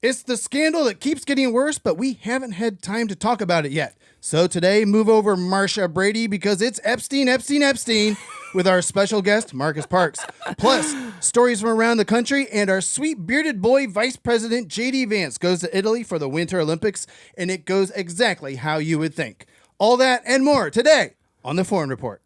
It's the scandal that keeps getting worse, but we haven't had time to talk about it yet. So today, move over Marsha Brady because it's Epstein with our special guest, Marcus Parks. Plus, stories from around the country and our sweet bearded boy, Vice President J.D. Vance goes to Italy for the Winter Olympics, and it goes exactly how you would think. All that and more today on The Foreign Report.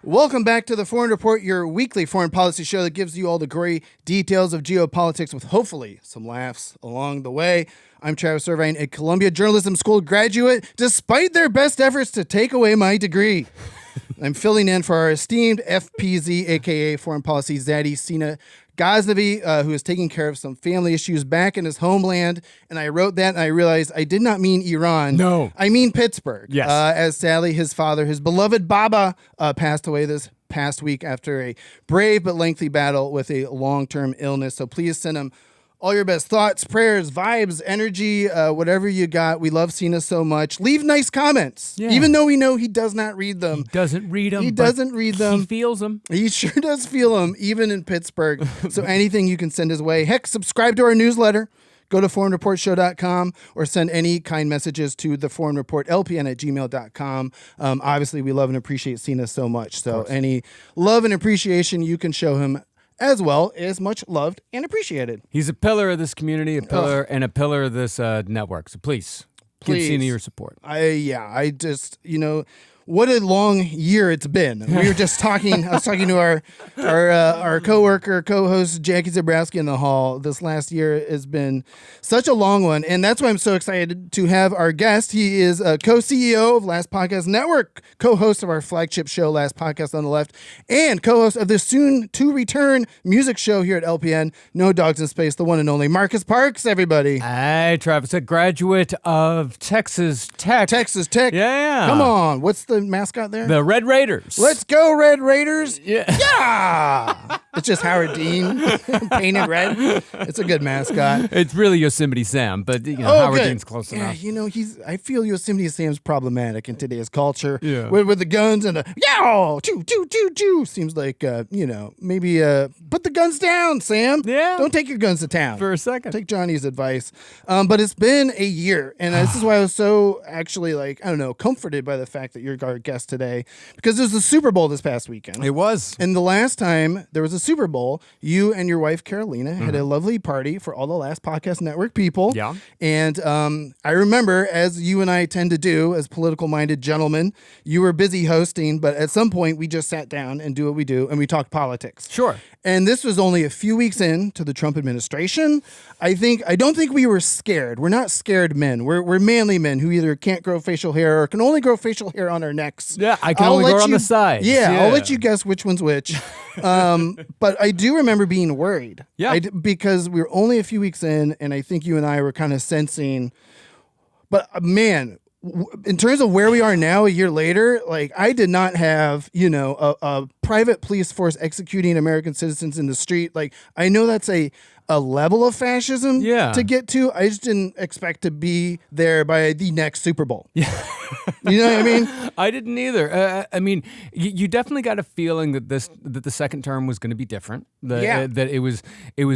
Welcome back to The Foreign Report, your weekly foreign policy show that gives you all the gory details of geopolitics with hopefully some laughs along the way. I'm Travis Irvine, a Columbia Journalism School graduate, despite their best efforts to take away my degree. I'm filling in for our esteemed FPZ, a.k.a. Foreign Policy Zaddy, Seena Ghaznavi, who is taking care of some family issues back in his homeland. And I wrote that and I realized I did not mean Iran. No. I mean Pittsburgh. Yes. As sadly his father, his beloved Baba, passed away this past week after a brave but lengthy battle with a long-term illness. So please send him all your best thoughts, prayers, vibes, energy, whatever you got. We love Seena so much. Leave nice comments, even though we know he does not read them. He doesn't read them. He feels them. He sure does feel them, even in Pittsburgh. So anything you can send his way. Heck, subscribe to our newsletter. Go to foreignreportshow.com or send any kind messages to theforeignreportlpn@gmail.com. Obviously, we love and appreciate Seena so much. So any love and appreciation you can show him as well is much loved and appreciated. He's a pillar of this community, a pillar of this network. So please give Seena your support. I just, what a long year it's been. We were just talking. I was talking to our coworker, co-host Jackie Zabrowski in the hall. This last year has been such a long one, and that's why I'm so excited to have our guest. He is a co-CEO of Last Podcast Network, co-host of our flagship show, Last Podcast on the Left, and co-host of the soon-to-return music show here at LPN, No Dogs in Space, the one and only Marcus Parks. Everybody, Hey, Travis, a graduate of Texas Tech. Texas Tech. Yeah. Come on, what's the mascot there? The Red Raiders. Let's go, Red Raiders. Yeah. It's just Howard Dean painted red. It's a good mascot. It's really Yosemite Sam, but Howard good. Dean's close enough. I feel Yosemite Sam's problematic in today's culture. Yeah. With the guns and the choo choo choo choo. Seems like maybe put the guns down, Sam. Yeah. Don't take your guns to town. For a second. Take Johnny's advice. But it's been a year, and this is why I was so actually comforted by the fact that you're our guest today, because there was the Super Bowl this past weekend. It was. And the last time there was a Super Bowl, you and your wife Carolina had a lovely party for all the Last Podcast Network people. Yeah. And I remember, as you and I tend to do as political-minded gentlemen, you were busy hosting, but at some point we just sat down and do what we do, and we talked politics. Sure. And this was only a few weeks into the Trump administration. I don't think we were scared. We're not scared men. We're manly men who either can't grow facial hair or can only grow facial hair on our necks. Yeah, I can only grow on the sides. Yeah, I'll let you guess which one's which. But I do remember being worried. Yeah. Because we were only a few weeks in, and I think you and I were kind of sensing. But man, in terms of where we are now, a year later, I did not have, a private police force executing American citizens in the street. I know that's a level of fascism to get to. I just didn't expect to be there by the next Super Bowl. Yeah. You know what I mean? I didn't either. You definitely got a feeling that the second term was going to be different. That it was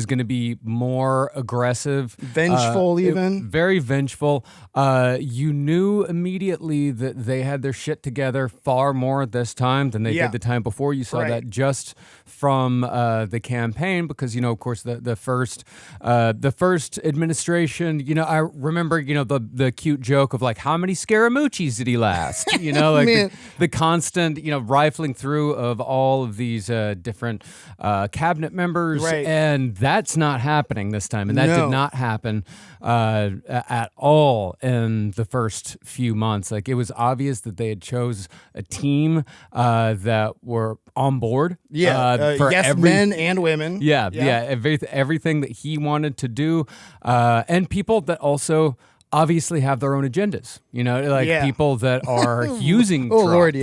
going to be more aggressive, vengeful, very vengeful. You knew immediately that they had their shit together far more this time than they did the time before. You saw that just from the campaign, because of course the first administration. I remember the cute joke of how many Scaramucci's did he last? The constant rifling through of all of these different cabinet members, and that's not happening this time, and that did not happen at all in the first few months. It was obvious that they had chose a team that were on board. For men and women. Everything that he wanted to do, and people that also obviously have their own agendas, people that are using Trump, Lord,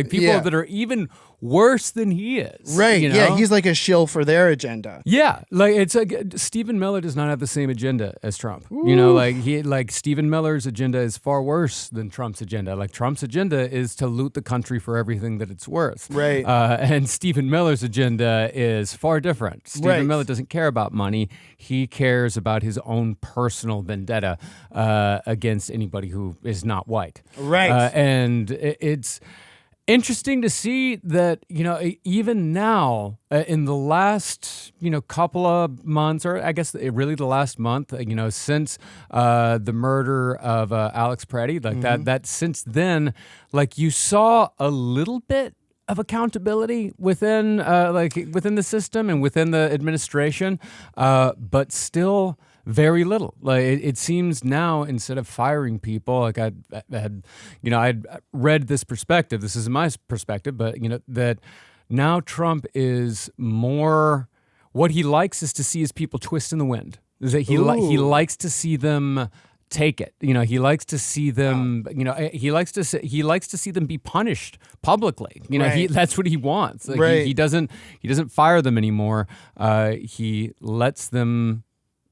people that are even worse than he is. Right. You know? Yeah. He's like a shill for their agenda. Yeah, like it's like Stephen Miller does not have the same agenda as Trump. You know, like Stephen Miller's agenda is far worse than Trump's agenda. Like Trump's agenda is to loot the country for everything that it's worth. Right. And Stephen Miller's agenda is far different. Stephen Miller doesn't care about money. He cares about his own personal vendetta against anybody who is not white. Right. And it's interesting to see that, you know, even now in the last, you know, couple of months, or I guess really the last month, you know, since the murder of Alex Preddy, like that since then, like you saw a little bit of accountability within within the system and within the administration, but still very little. Like it seems now, instead of firing people, like I'd read this perspective. This is my perspective, but you know that now Trump is more. What he likes is to see his people twist in the wind. Is that he likes to see them take it. You know, he likes to see them. You know, he likes to see them be punished publicly. You know, that's what he wants. Like, he doesn't fire them anymore. He lets them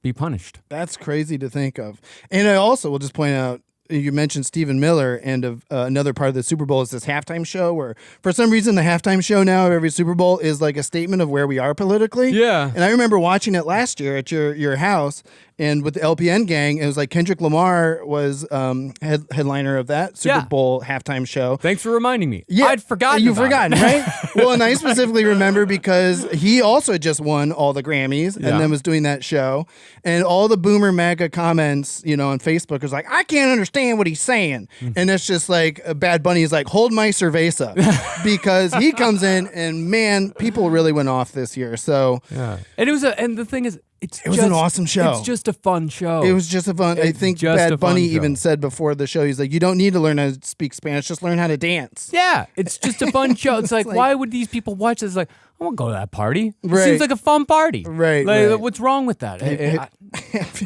be punished. That's crazy to think of. And I also will just point out, you mentioned Stephen Miller, and another part of the Super Bowl is this halftime show where, for some reason, the halftime show now of every Super Bowl is like a statement of where we are politically. Yeah. And I remember watching it last year at your house, and with the LPN gang, it was like Kendrick Lamar was headliner of that Super Bowl halftime show. Thanks for reminding me. Yeah, I'd forgotten. You've forgotten, right? Well, and I specifically remember because he also just won all the Grammys and then was doing that show. And all the boomer MAGA comments, you know, on Facebook was like, I can't understand what he's saying. And it's just like Bad Bunny is like, hold my cerveza. Because he comes in and, man, people really went off this year. So and and the thing is, it was an awesome show. It's just a fun show. It was just a fun. I think Bad Bunny even said before the show, he's like, "You don't need to learn how to speak Spanish; just learn how to dance." Yeah, it's just a fun show. It's like, why would these people watch this? Like, I won't go to that party. It seems like a fun party. Right. Like, what's wrong with that?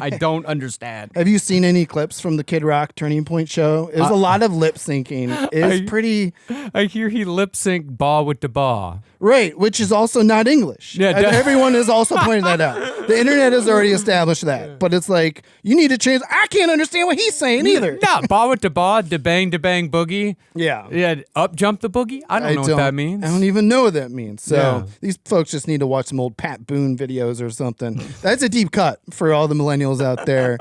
I don't understand. Have you seen any clips from the Kid Rock Turning Point show? It was a lot of lip syncing. It's pretty. I hear he lip synced "Ba with the Ba." Right, which is also not English. Yeah, everyone has also pointed that out. The internet has already established that. But it's like, you need to change. I can't understand what he's saying either. No, "Ba with the Ba," da bang boogie. Yeah, up jump the boogie. I don't know what that means. I don't even know what that means. So these folks just need to watch some old Pat Boone videos or something. That's a deep cut for all the millennials out there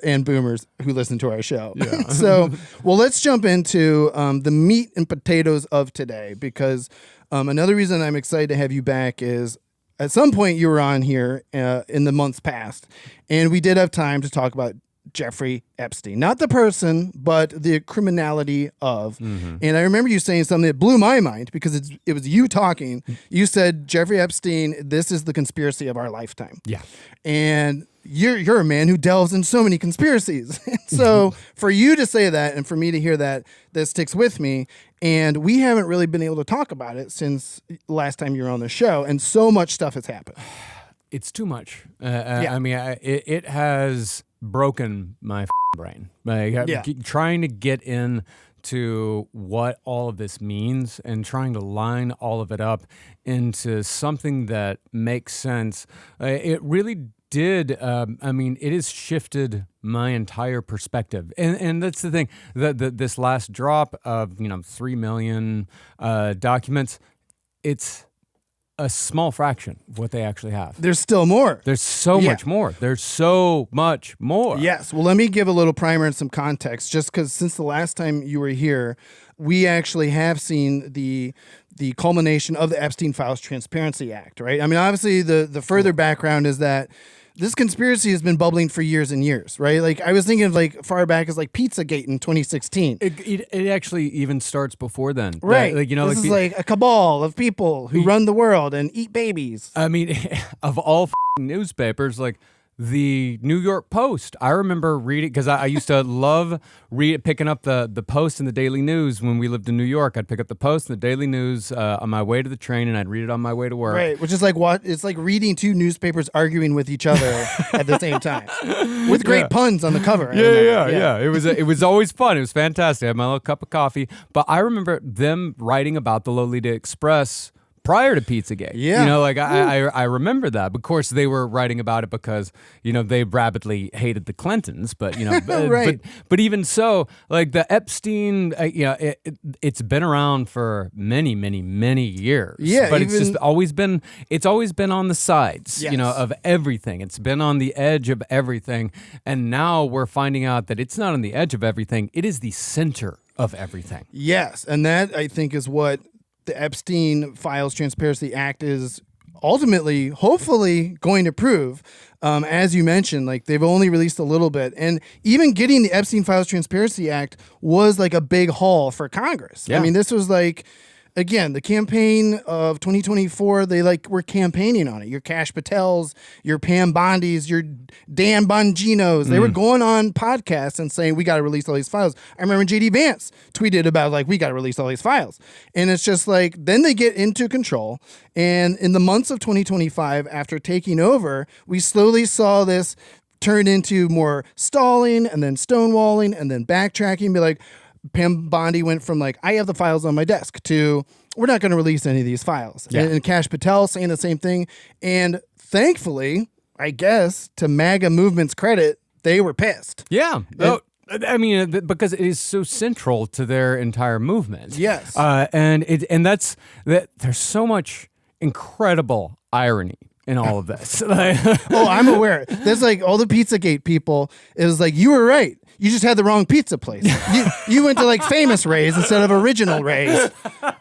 and boomers who listen to our show. Yeah. So, well, let's jump into the meat and potatoes of today, because another reason I'm excited to have you back is at some point you were on here in the months past, and we did have time to talk about Jeffrey Epstein, not the person, but the criminality of. And I remember you saying something that blew my mind, because it was you talking. You said, Jeffrey Epstein, this is the conspiracy of our lifetime. Yeah. And you're a man who delves in so many conspiracies. So for you to say that and for me to hear that sticks with me. And we haven't really been able to talk about it since last time you were on the show. And so much stuff has happened. It's too much. I mean, it has broken my brain. Like, trying to get in to what all of this means and trying to line all of it up into something that makes sense. It really did. I mean, it has shifted my entire perspective, and that's the thing. This last drop of 3 million documents, it's a small fraction of what they actually have. There's still more. There's so much more. There's so much more. Yes. Well, let me give a little primer and some context, just because since the last time you were here, we actually have seen the culmination of the Epstein Files Transparency Act, right? I mean, obviously, the further background is that this conspiracy has been bubbling for years and years, right? Like, I was thinking of like far back as like Pizzagate in 2016. It actually even starts before then, right? This is like a cabal of people who run the world and eat babies. I mean, of all newspapers, like, the New York Post. I remember reading, because I used to love picking up the Post and the Daily News when we lived in New York. I'd pick up the Post and the Daily News on my way to the train, and I'd read it on my way to work. Right, which is like it's like reading two newspapers arguing with each other at the same time, with great puns on the cover. Yeah. It was always fun. It was fantastic. I had my little cup of coffee. But I remember them writing about the Lolita Express prior to Pizzagate. Yeah. You know, like I remember that. Of course, they were writing about it because, you know, they rabidly hated the Clintons, but, you know, right. but even so, like the Epstein, you know, it's been around for many, many, many years. Yeah. But it's always been on the sides, yes. you know, of everything. It's been on the edge of everything. And now we're finding out that it's not on the edge of everything. It is the center of everything. Yes. And that, I think, is what the Epstein Files Transparency Act is ultimately, hopefully, going to prove. As you mentioned, like they've only released a little bit, and even getting the Epstein Files Transparency Act was like a big haul for Congress. Yeah. I mean, this was like, again, the campaign of 2024, they like were campaigning on it. Your Kash Patels, your Pam Bondis, your Dan Bonginos, they were going on podcasts and saying, we got to release all these files. I remember JD Vance tweeted about like, we got to release all these files. And it's just like, then they get into control. And in the months of 2025, after taking over, we slowly saw this turn into more stalling and then stonewalling and then backtracking, be like, Pam Bondi went from like, I have the files on my desk to we're not going to release any of these files. Yeah. And Kash Patel saying the same thing. And thankfully, I guess, to MAGA movement's credit, they were pissed. Yeah. I mean, because it is so central to their entire movement. Yes. And that's there's so much incredible irony in all of this. Oh, I'm aware. There's like all the Pizzagate people is like, you were right. You just had the wrong pizza place. You went to like Famous Ray's instead of Original Ray's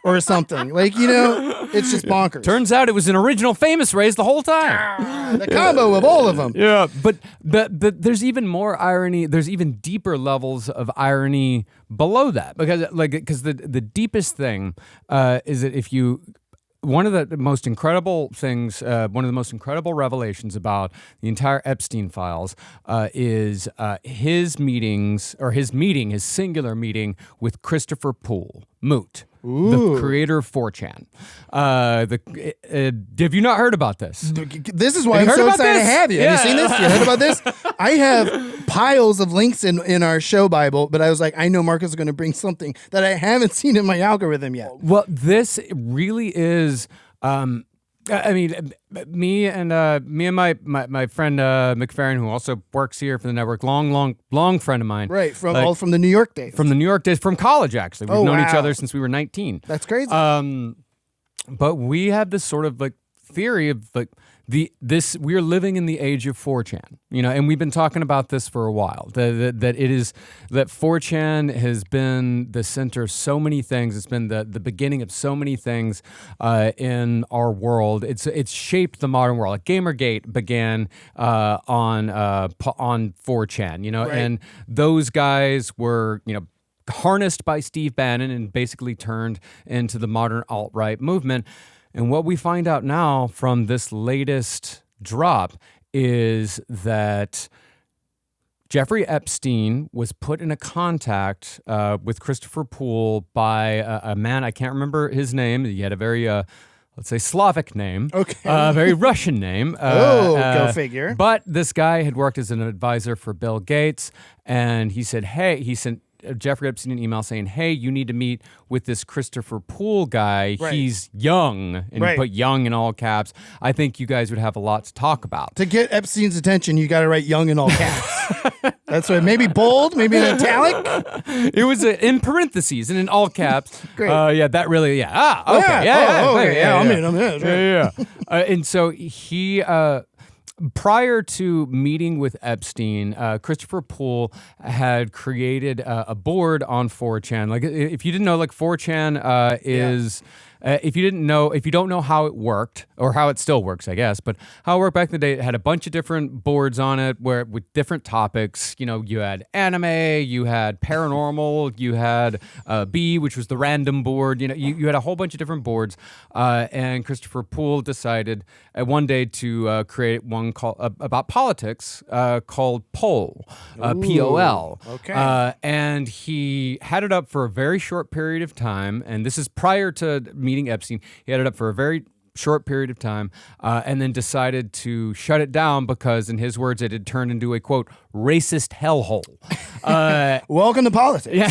or something. Like, you know, it's just bonkers. Turns out it was an original Famous Ray's the whole time. The combo of all of them. Yeah, but there's even more irony. There's even deeper levels of irony below that, because the deepest thing is that if you. One of the most incredible things, one of the most incredible revelations about the entire Epstein files is his singular meeting with Christopher Poole, Moot, the creator of 4chan. Have you not heard about this? This is why I'm so excited to have you. Yeah. Have you seen this? You heard about this? I have piles of links in our show Bible, but I was like, I know Marcus is going to bring something that I haven't seen in my algorithm yet. Well, this really is. I mean, me and my friend McFerrin, who also works here for the network, long friend of mine. Right, from the New York days. From the New York days, from college actually. We've known each other since we were 19. That's crazy. But we have this sort of like theory of like we're living in the age of 4chan, you know, and we've been talking about this for a while. That 4chan has been the center of so many things. It's been the beginning of so many things in our world. It's shaped the modern world. Like Gamergate began on 4chan, you know, right. And those guys were, you know, harnessed by Steve Bannon and basically turned into the modern alt-right movement. And what we find out now from this latest drop is that Jeffrey Epstein was put in a contact with Christopher Poole by a man, I can't remember his name. He had a very, let's say, Slavic name. Okay. Very Russian name. Go figure. But this guy had worked as an advisor for Bill Gates, and he sent Jeffrey Epstein an email saying, hey, you need to meet with this Christopher Poole guy. Right. He's young, and right. He put young in all caps. I think you guys would have a lot to talk about. To get Epstein's attention, you got to write young in all caps. That's right. Maybe bold, maybe an italic. It was in parentheses and in all caps. Great. Yeah, that really, yeah. Ah, okay. I'm in. Yeah. And so he... prior to meeting with Epstein, Christopher Poole had created a board on 4chan. Like, if you didn't know, like 4chan is if you don't know how it worked, or how it still works, I guess, but how it worked back in the day, it had a bunch of different boards on it with different topics. You had anime, you had paranormal, you had B, which was the random board. You had a whole bunch of different boards. And Christopher Poole decided one day to create one about politics called Poll, P-O-L. Okay. And he had it up for a very short period of time, and this is prior to meeting Epstein. He had it up for a very short period of time, and then decided to shut it down because, in his words, it had turned into a, quote, racist hellhole. Welcome to politics. Yeah.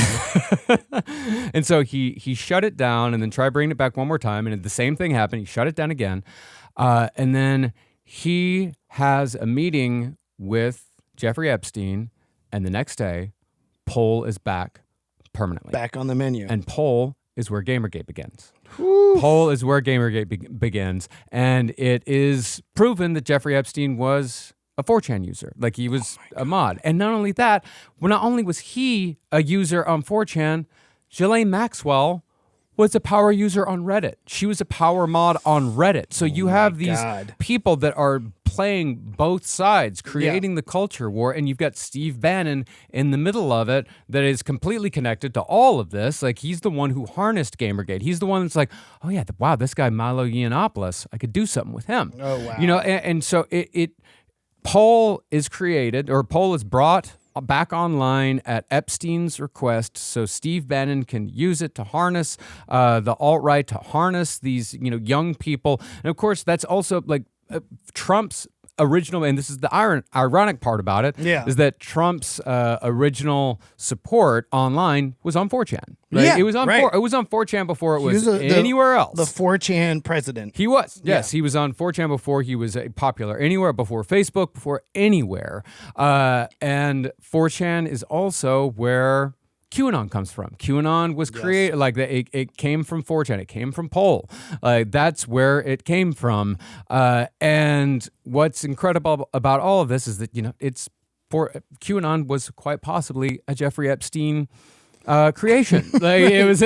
And so he shut it down and then tried bringing it back one more time, and the same thing happened. He shut it down again. And then he has a meeting with Jeffrey Epstein, and the next day, Poll is back permanently. Back on the menu. And Poll is where Gamergate begins. Poll is where Gamergate begins, and it is proven that Jeffrey Epstein was a 4chan user. Like, he was a mod. And not only that, not only was he a user on 4chan, Ghislaine Maxwell was a power user on Reddit. She was a power mod on Reddit. So you have these people that are playing both sides, creating the culture war, and you've got Steve Bannon in the middle of it that is completely connected to all of this. Like, he's the one who harnessed Gamergate. He's the one that's like, oh yeah, wow, this guy Milo Yiannopoulos, I could do something with him. Oh wow. And so Poll is created, or Poll is brought back online at Epstein's request, so Steve Bannon can use it to harness the alt-right, to harness these young people. And of course, that's also like Trump's original, and this is the ironic part about it, is that Trump's original support online was on 4chan. Right? Yeah, it was on right. It was on 4chan before it was anywhere else. The 4chan president. He was. Yes, he was on 4chan before he was popular anywhere, before Facebook, before anywhere. And 4chan is also where QAnon comes from. QAnon was created, it came from 4chan. It came from Poll. That's where it came from. And what's incredible about all of this is that, QAnon was quite possibly a Jeffrey Epstein creation. It was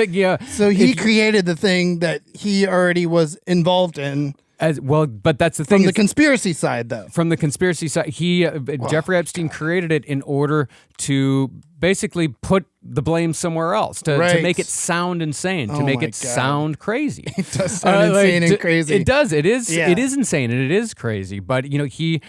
So he created the thing that he already was involved in. As well, but that's the thing. From the conspiracy side, though. From the conspiracy side, Jeffrey Epstein created it in order to basically put the blame somewhere else, to make it sound insane, to make it sound crazy. It does sound insane and crazy. It does. It is. It is insane and it is crazy. But he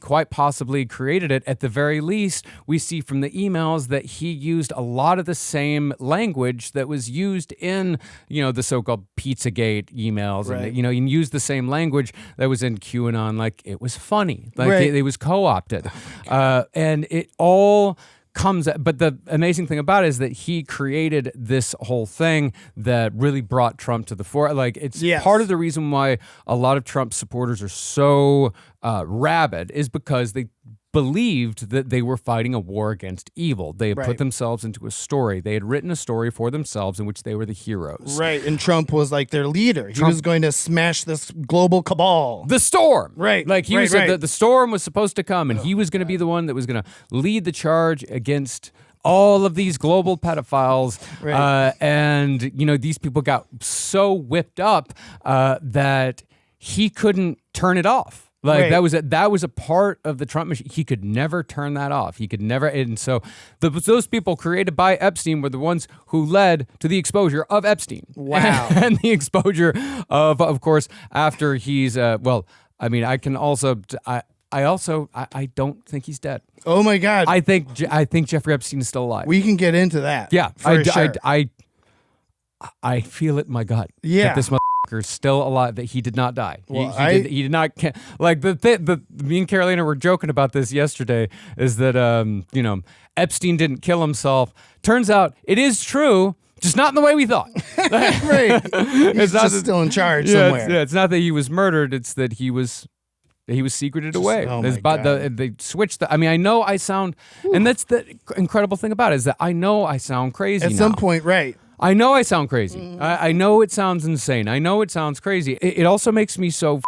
quite possibly created it. At the very least, we see from the emails that he used a lot of the same language that was used in the so-called Pizzagate emails, and he used the same language that was in QAnon. Like, it was funny. Like, it was co-opted, and it all comes. But the amazing thing about it is that he created this whole thing that really brought Trump to the fore. Like, it's part of the reason why a lot of Trump supporters are so rabid, is because they believed that they were fighting a war against evil. They had put themselves into a story. They had written a story for themselves in which they were the heroes. Right, and Trump was like their leader. He was going to smash this global cabal. The storm. Right. Like, he was the storm was supposed to come, and he was going to be the one that was going to lead the charge against all of these global pedophiles. And, these people got so whipped up that he couldn't turn it off. Like, that was a part of the Trump machine. He could never turn that off. He could never. And so those people created by Epstein were the ones who led to the exposure of Epstein. Wow. And the exposure of course, after he's, I don't think he's dead. Oh my God. I think Jeffrey Epstein is still alive. We can get into that. Yeah. For sure. I feel it in my gut. Yeah. That this is still alive, that he did not die. Well, he did not. Like, me and Carolina were joking about this yesterday, is that, Epstein didn't kill himself. Turns out it is true, just not in the way we thought. Right. He's just still in charge somewhere. It's not that he was murdered. It's that he was secreted away. Oh my God. They switched I know I sound, and that's the incredible thing about it, is that I know I sound crazy At some point, right. I know I sound crazy. I know it sounds insane. I know it sounds crazy. It also makes me so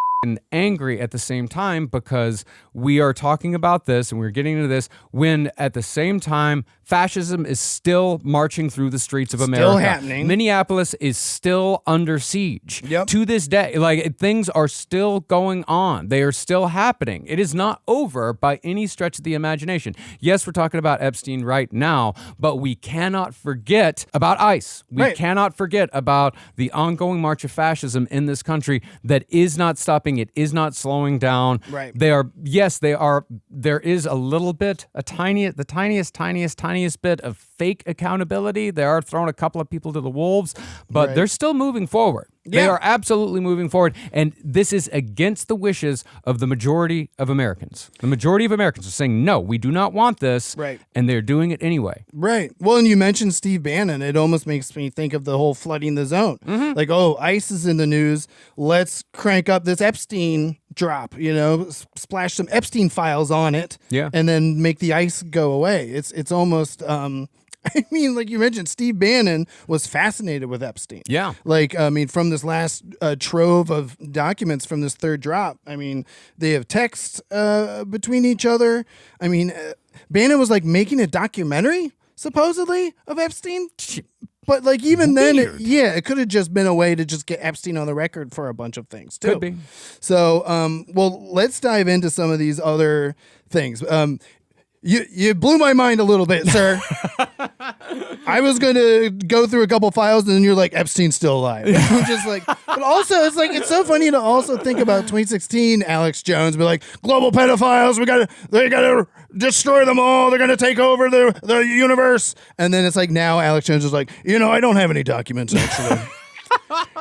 angry at the same time, because we are talking about this and we're getting into this when at the same time Fascism is still marching through the streets of America. Still happening. Minneapolis is still under siege. Yep. To this day. Like, things are still going on. They are still happening. It is not over by any stretch of the imagination. Yes, we're talking about Epstein right now, but we cannot forget about ICE. We cannot forget about the ongoing march of fascism in this country that is not stopping. It is not slowing down. Right. They are, yes, they are. There is a little bit, the tiniest bit of fake accountability. They are throwing a couple of people to the wolves, but they're still moving forward. They are absolutely moving forward, and this is against the wishes of the majority of Americans. The majority of Americans are saying, no, we do not want this, and they're doing it anyway. Right. Well, and you mentioned Steve Bannon. It almost makes me think of the whole flooding the zone. Like, oh, ICE is in the news. Let's crank up this Epstein drop, splash some Epstein files on it, and then make the ICE go away. It's almost... I mean, like you mentioned, Steve Bannon was fascinated with Epstein. Yeah. Like, I mean, from this last trove of documents from this third drop, I mean, they have texts between each other. I mean, Bannon was like making a documentary, supposedly, of Epstein. But like even then, it could have just been a way to just get Epstein on the record for a bunch of things, too. Could be. So, well, let's dive into some of these other things. You blew my mind a little bit, sir. I was going to go through a couple files, and then you're like, Epstein's still alive. I'm just like, but also, it's so funny to also think about 2016 Alex Jones, be like, global pedophiles, they gotta destroy them all. They're gonna take over the universe. And then it's like now Alex Jones is like, I don't have any documents actually.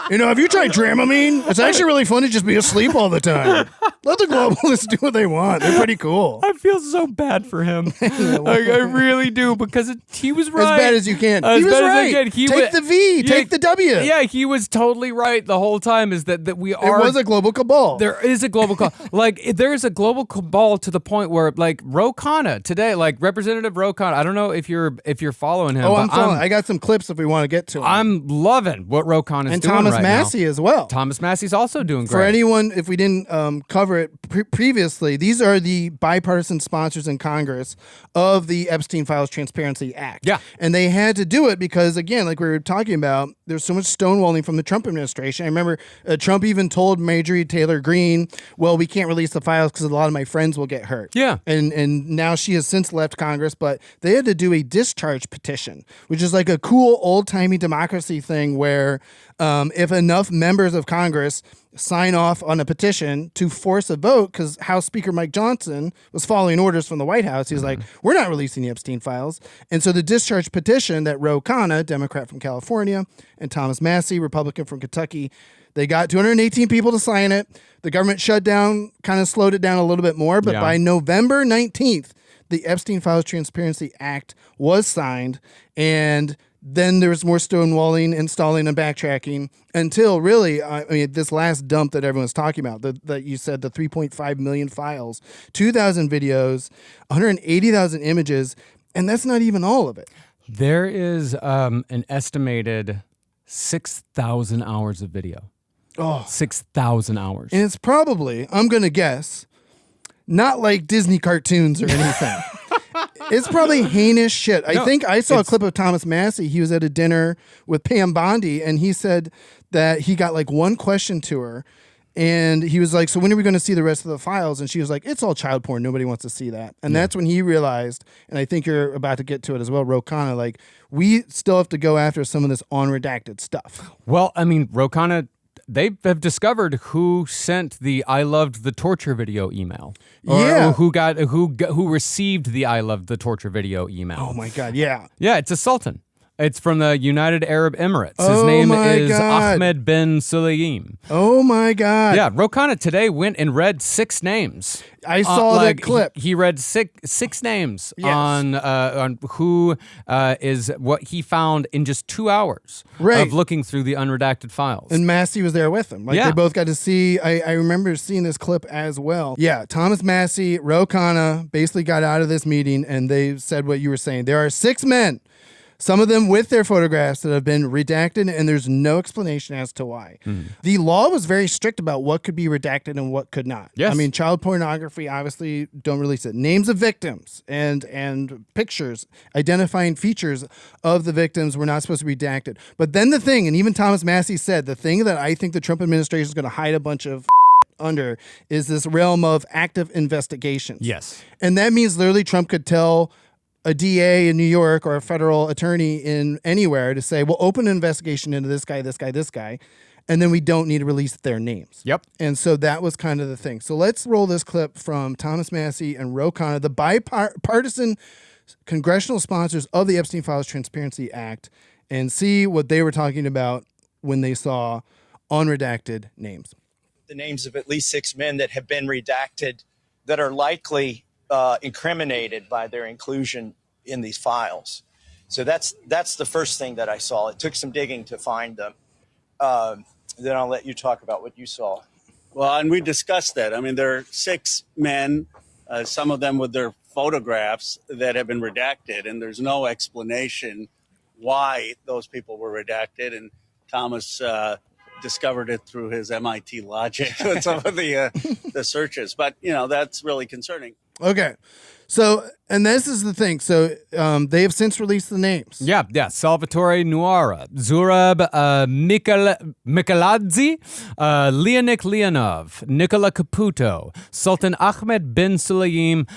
Have you tried Dramamine? It's actually really fun to just be asleep all the time. Let the globalists do what they want. They're pretty cool. I feel so bad for him. Like, I really do, because he was right. As bad as you can. He was right. Take the V. Take the W. Yeah, he was totally right the whole time, is that we are... It was a global cabal. There is a global cabal. Like, there is a global cabal to the point where, like, Ro Khanna today, like, Representative Ro Khanna, I don't know if you're following him. Oh, I'm following. I got some clips if we want to get to him. I'm loving what Ro Khanna is doing Thomas right Massey now. as well. Thomas Massey's also doing great. For anyone, if we didn't cover it previously, these are the bipartisan sponsors in Congress of the Epstein Files Transparency Act. Yeah. And they had to do it because, again, like we were talking about, there's so much stonewalling from the Trump administration. I remember Trump even told Marjorie Taylor Greene, well, we can't release the files because a lot of my friends will get hurt. Yeah. And now she has since left Congress, but they had to do a discharge petition, which is like a cool old-timey democracy thing where if enough members of Congress sign off on a petition to force a vote, because House Speaker Mike Johnson was following orders from the White House. He's like, we're not releasing the Epstein files. And so the discharge petition that Ro Khanna, Democrat from California, and Thomas Massey, Republican from Kentucky, they got 218 people to sign it. The government shut down, kind of slowed it down a little bit more. But by November 19th, the Epstein Files Transparency Act was signed, and then there was more stonewalling and stalling and backtracking until really, I mean, this last dump that everyone's talking about, that you said the 3.5 million files, 2,000 videos, 180,000 images, and that's not even all of it. There is an estimated 6,000 hours of video. Oh, 6,000 hours. And it's probably, I'm going to guess, not like Disney cartoons or anything. It's probably heinous shit. I think I saw a clip of Thomas Massey. He was at a dinner with Pam Bondi, and he said that he got like one question to her, and he was like, so when are we going to see the rest of the files? And she was like, it's all child porn. Nobody wants to see that. And that's when he realized, and I think you're about to get to it as well, Ro Khanna, like, we still have to go after some of this unredacted stuff. Well, I mean, Ro Khanna, they have discovered who sent the "I loved the torture" video email. Or who received the "I loved the torture" video email. Oh my God! Yeah, it's a sultan. It's from the United Arab Emirates. His name is Ahmed bin Sulaim. Oh my God! Yeah, Ro Khanna today went and read 6 names. I saw that clip. He read six names on who is what he found in just 2 hours of looking through the unredacted files. And Massey was there with him. Like they both got to see. I remember seeing this clip as well. Yeah, Thomas Massey, Ro Khanna basically got out of this meeting, and they said what you were saying. There are 6 men Some of them with their photographs that have been redacted, and there's no explanation as to why. The law was very strict about what could be redacted and what could not. Yes. I mean, child pornography, obviously, don't release it. Names of victims and pictures, identifying features of the victims were not supposed to be redacted. But then the thing, and even Thomas Massey said, the thing that I think the Trump administration is going to hide a bunch of under is this realm of active investigations. Yes. And that means literally Trump could tell a DA in New York or a federal attorney in anywhere to say, well, open an investigation into this guy, this guy, this guy, and then we don't need to release their names. Yep. And so that was kind of the thing. So let's roll this clip from Thomas Massey and Ro Khanna, the bipartisan congressional sponsors of the Epstein Files Transparency Act, and see what they were talking about when they saw unredacted names. The names of at least 6 men that have been redacted that are likely incriminated by their inclusion in these files. So that's the first thing that I saw. It took some digging to find them. Then I'll let you talk about what you saw. Well, and we discussed that. I mean, there are 6 men, some of them with their photographs that have been redacted, and there's no explanation why those people were redacted. And Thomas discovered it through his MIT logic with some of the searches. But, that's really concerning. Okay. So, and this is the thing. So they have since released the names. Yeah. Salvatore Nuara, Zurab Mikaladze, Leonid Leonov, Nikola Caputo, Sultan Ahmed bin Sulayem,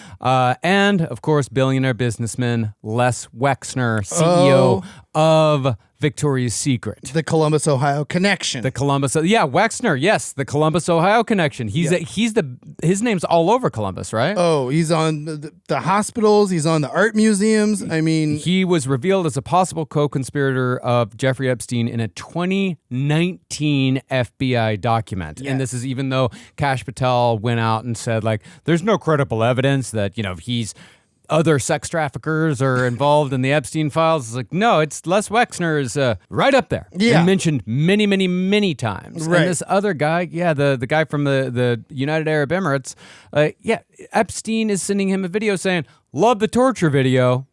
and, of course, billionaire businessman Les Wexner, CEO of Victoria's Secret. The Columbus, Ohio connection. Wexner, yes, the Columbus, Ohio connection. His name's all over Columbus, right? Oh, he's on the hospitals. He's on the art museums. I mean, he was revealed as a possible co-conspirator of Jeffrey Epstein in a 2019 FBI document. Yeah. And this is even though Kash Patel went out and said, like, there's no credible evidence that, other sex traffickers are involved in the Epstein files. It's like, no, it's Les Wexner is right up there. Yeah. And mentioned many, many, many times. Right. And this other guy, the guy from the United Arab Emirates, Epstein is sending him a video saying, love the torture video.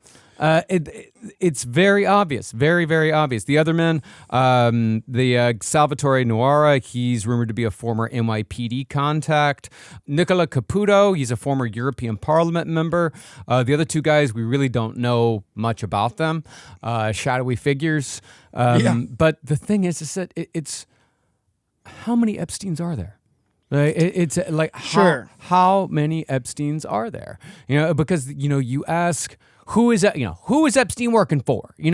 It's very obvious, very, very obvious. The other men, the Salvatore Nuara, he's rumored to be a former NYPD contact. Nicola Caputo, he's a former European Parliament member. The other 2 guys, we really don't know much about them. Shadowy figures. But the thing is that it's how many Epsteins are there? It's like sure. How many Epsteins are there? Because you ask. Who is Epstein working for? He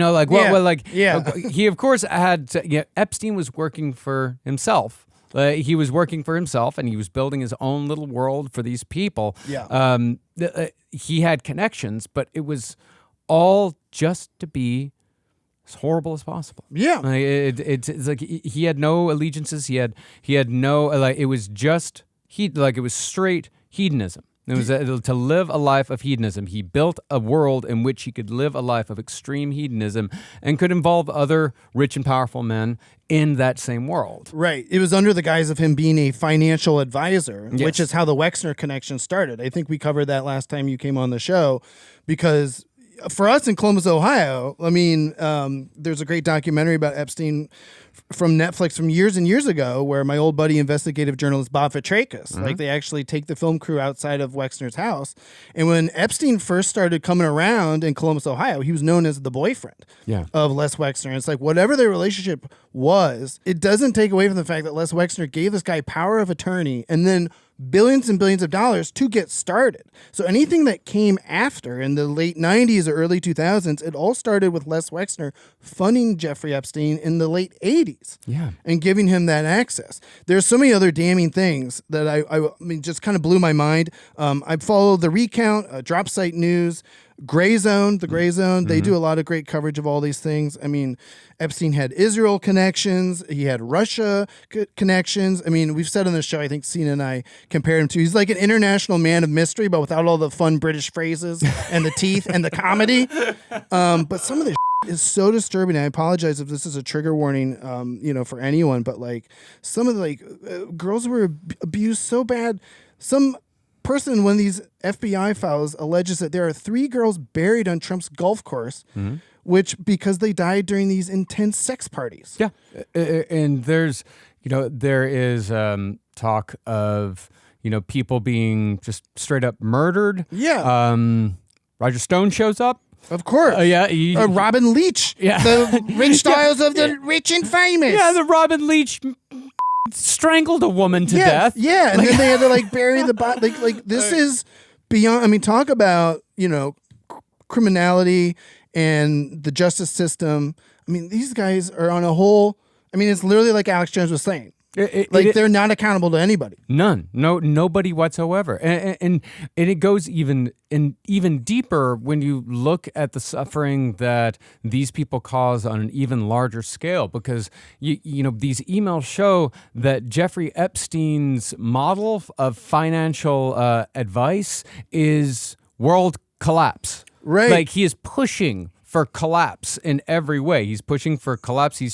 of course had Epstein was working for himself. He was working for himself, and he was building his own little world for these people. Yeah. He had connections, but it was all just to be as horrible as possible. Yeah. It's like he had no allegiances. He had no it was just it was straight hedonism. It was to live a life of hedonism. He built a world in which he could live a life of extreme hedonism and could involve other rich and powerful men in that same world. Right. It was under the guise of him being a financial advisor, yes. which is how the Wexner connection started. I think we covered that last time you came on the show because for us in Columbus, Ohio, I mean, there's a great documentary about Epstein from Netflix from years and years ago where my old buddy, investigative journalist Bob Fitrakis, like they actually take the film crew outside of Wexner's house. And when Epstein first started coming around in Columbus, Ohio, he was known as the boyfriend of Les Wexner. And it's like whatever their relationship was, it doesn't take away from the fact that Les Wexner gave this guy power of attorney and then billions and billions of dollars to get started. So anything that came after in the late 90s or early 2000s, it all started with Les Wexner funding Jeffrey Epstein in the late 80s and giving him that access. There's so many other damning things that I mean, just kind of blew my mind. I followed the recount, Drop Site News, Gray Zone, the Gray Zone. They do a lot of great coverage of all these things. I mean, Epstein had Israel connections. He had Russia connections. I mean, we've said on the show, I think Seena and I compared him to, he's like an international man of mystery, but without all the fun British phrases and the teeth and the comedy. But some of this is so disturbing. I apologize if this is a trigger warning, for anyone, but like some of the girls were abused so bad. Some person in one of these FBI files alleges that there are 3 girls buried on Trump's golf course because they died during these intense sex parties. Yeah, and there is talk of people being just straight up murdered. Yeah. Roger Stone shows up. Of course. Robin Leach. Yeah. The rich styles of the rich and famous. Yeah, the Robin Leach strangled a woman to death. Yeah, and then they had to bury the body. This is beyond. I mean, talk about criminality and the justice system. I mean, these guys are on a whole. I mean, it's literally like Alex Jones was saying. They're not accountable to anybody. None. Nobody whatsoever. And it goes even deeper when you look at the suffering that these people cause on an even larger scale, because these emails show that Jeffrey Epstein's model of financial advice is world collapse. Right. Like, he is pushing for collapse in every way. He's pushing for collapse. He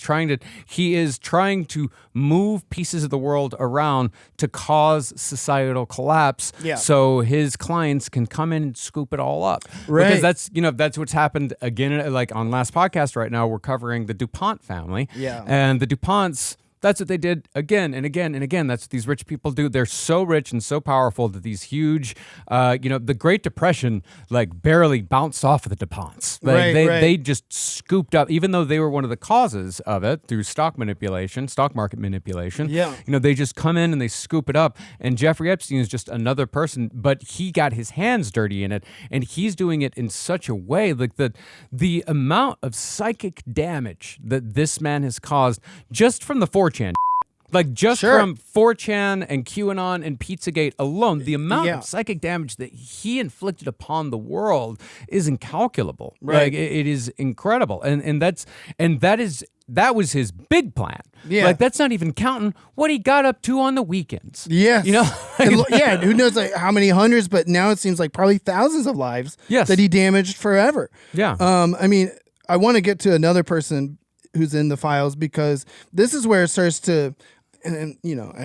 is trying to move pieces of the world around to cause societal collapse. Yeah. So his clients can come in and scoop it all up. Right. Because that's what's happened again. Like on last podcast right now, we're covering the DuPont family. Yeah. And the DuPonts, that's what they did again and again and again. That's what these rich people do. They're so rich and so powerful that these huge, the Great Depression, barely bounced off of the DuPonts. They just scooped up, even though they were one of the causes of it through stock market manipulation. Yeah. They just come in and they scoop it up. And Jeffrey Epstein is just another person, but he got his hands dirty in it, and he's doing it in such a way, the amount of psychic damage that this man has caused just from the 4chan. From 4chan and QAnon and Pizzagate alone, the amount of psychic damage that he inflicted upon the world is incalculable. Right. It is incredible. That was his big plan. Yeah. That's not even counting what he got up to on the weekends. Yes. And who knows how many hundreds, but now it seems like probably thousands of lives that he damaged forever. Yeah. I mean, I want to get to another person who's in the files, because this is where it starts to, and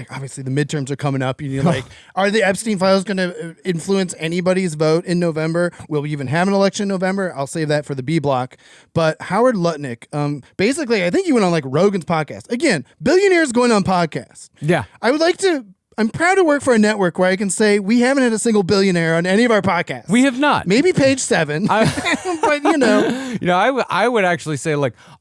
obviously the midterms are coming up, and you're like, are the Epstein files going to influence anybody's vote in November? Will we even have an election in November? I'll save that for the B block. But Howard Lutnick, basically, I think he went on Rogan's podcast. Again, billionaires going on podcasts. Yeah. I'm proud to work for a network where I can say we haven't had a single billionaire on any of our podcasts. We have not. Maybe Page 7, but I would actually say,